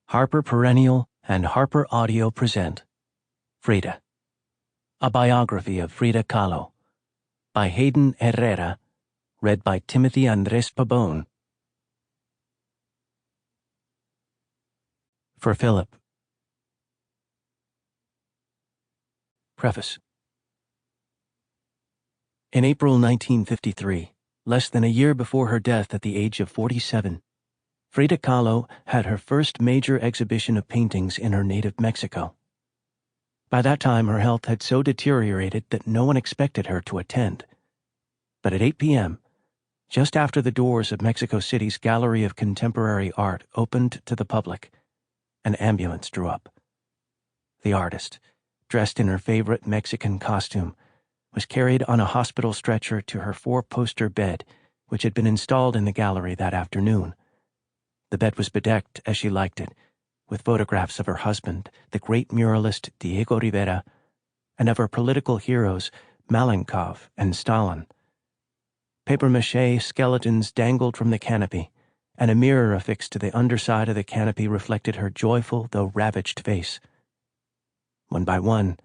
Harper Perennial and HarperAudio present Frida, a biography of Frida Kahlo, by Hayden Herrera, read by Timothy Andrés Pabon. For Philip. Preface. In April 1953, less than a year before her death at the age of 47, Frida Kahlo had her first major exhibition of paintings in her native Mexico. By that time, her health had so deteriorated that no one expected her to attend. But at 8 p.m., just after the doors of Mexico City's Gallery of Contemporary Art opened to the public, an ambulance drew up. The artist, dressed in her favorite Mexican costume, was carried on a hospital stretcher to her four-poster bed, which had been installed in the gallery that afternoon. The bed was bedecked as she liked it, with photographs of her husband, the great muralist Diego Rivera, and of her political heroes Malenkov and Stalin. Papier-mâché skeletons dangled from the canopy, and a mirror affixed to the underside of the canopy reflected her joyful though ravaged face. One by one,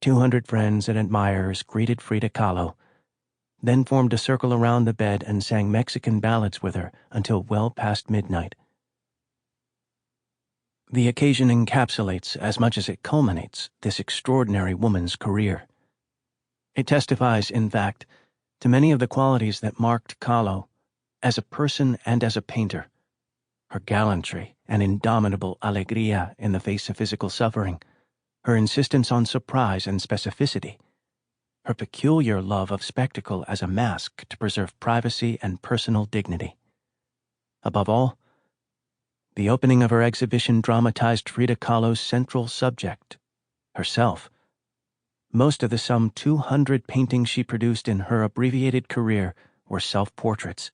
200 friends and admirers greeted Frida Kahlo, then formed a circle around the bed and sang Mexican ballads with her until well past midnight. The occasion encapsulates, as much as it culminates, this extraordinary woman's career. It testifies, in fact, to many of the qualities that marked Kahlo as a person and as a painter: her gallantry and indomitable alegría in the face of physical suffering, her insistence on surprise and specificity, her peculiar love of spectacle as a mask to preserve privacy and personal dignity. Above all, the opening of her exhibition dramatized Frida Kahlo's central subject, herself. Most of the some 200 paintings she produced in her abbreviated career were self-portraits.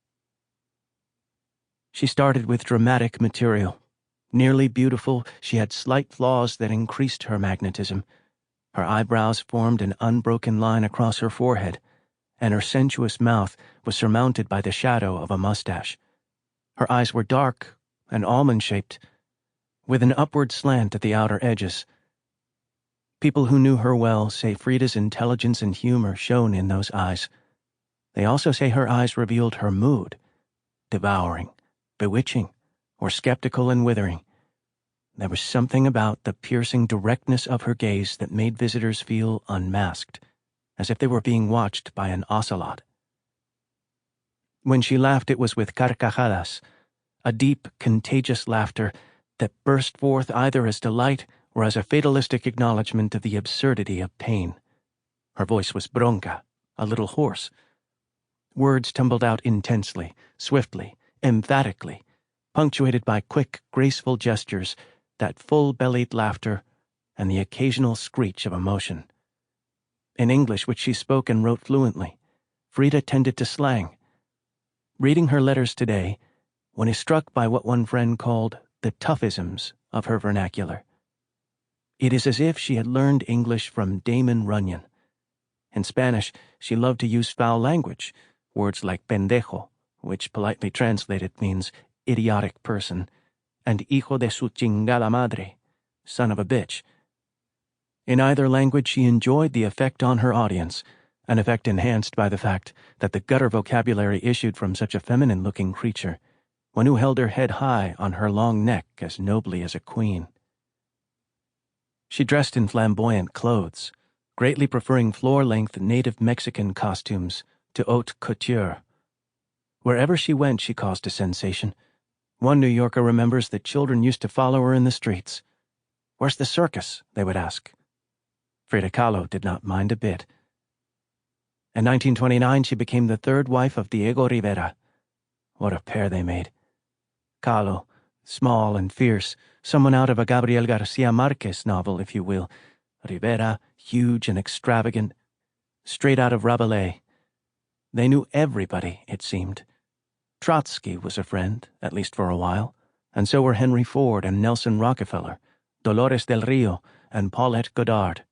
She started with dramatic material. Nearly beautiful, she had slight flaws that increased her magnetism. Her eyebrows formed an unbroken line across her forehead, and her sensuous mouth was surmounted by the shadow of a mustache. Her eyes were dark and almond-shaped, with an upward slant at the outer edges. People who knew her well say Frida's intelligence and humor shone in those eyes. They also say her eyes revealed her mood: devouring, bewitching, or skeptical and withering. There was something about the piercing directness of her gaze that made visitors feel unmasked, as if they were being watched by an ocelot. When she laughed, it was with carcajadas, a deep, contagious laughter that burst forth either as delight or as a fatalistic acknowledgement of the absurdity of pain. Her voice was bronca, a little hoarse. Words tumbled out intensely, swiftly, emphatically, punctuated by quick, graceful gestures, that full-bellied laughter, and the occasional screech of emotion. In English, which she spoke and wrote fluently, Frida tended to slang. Reading her letters today, one is struck by what one friend called the toughisms of her vernacular. It is as if she had learned English from Damon Runyon. In Spanish, she loved to use foul language, words like pendejo, which politely translated means idiotic person, and hijo de su chingada madre, son of a bitch. In either language, she enjoyed the effect on her audience, an effect enhanced by the fact that the gutter vocabulary issued from such a feminine-looking creature, one who held her head high on her long neck as nobly as a queen. She dressed in flamboyant clothes, greatly preferring floor-length native Mexican costumes to haute couture. Wherever she went, she caused a sensation. One New Yorker remembers that children used to follow her in the streets. "Where's the circus?" they would ask. Frida Kahlo did not mind a bit. In 1929, she became the third wife of Diego Rivera. What a pair they made. Kahlo, small and fierce, someone out of a Gabriel Garcia Marquez novel, if you will. Rivera, huge and extravagant, straight out of Rabelais. They knew everybody, it seemed. Trotsky was a friend, at least for a while, and so were Henry Ford and Nelson Rockefeller, Dolores del Rio, and Paulette Goddard.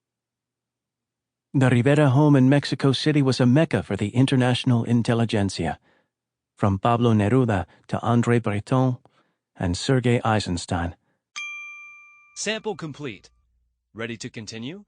The Rivera home in Mexico City was a mecca for the international intelligentsia, from Pablo Neruda to André Breton and Sergei Eisenstein. Sample complete. Ready to continue?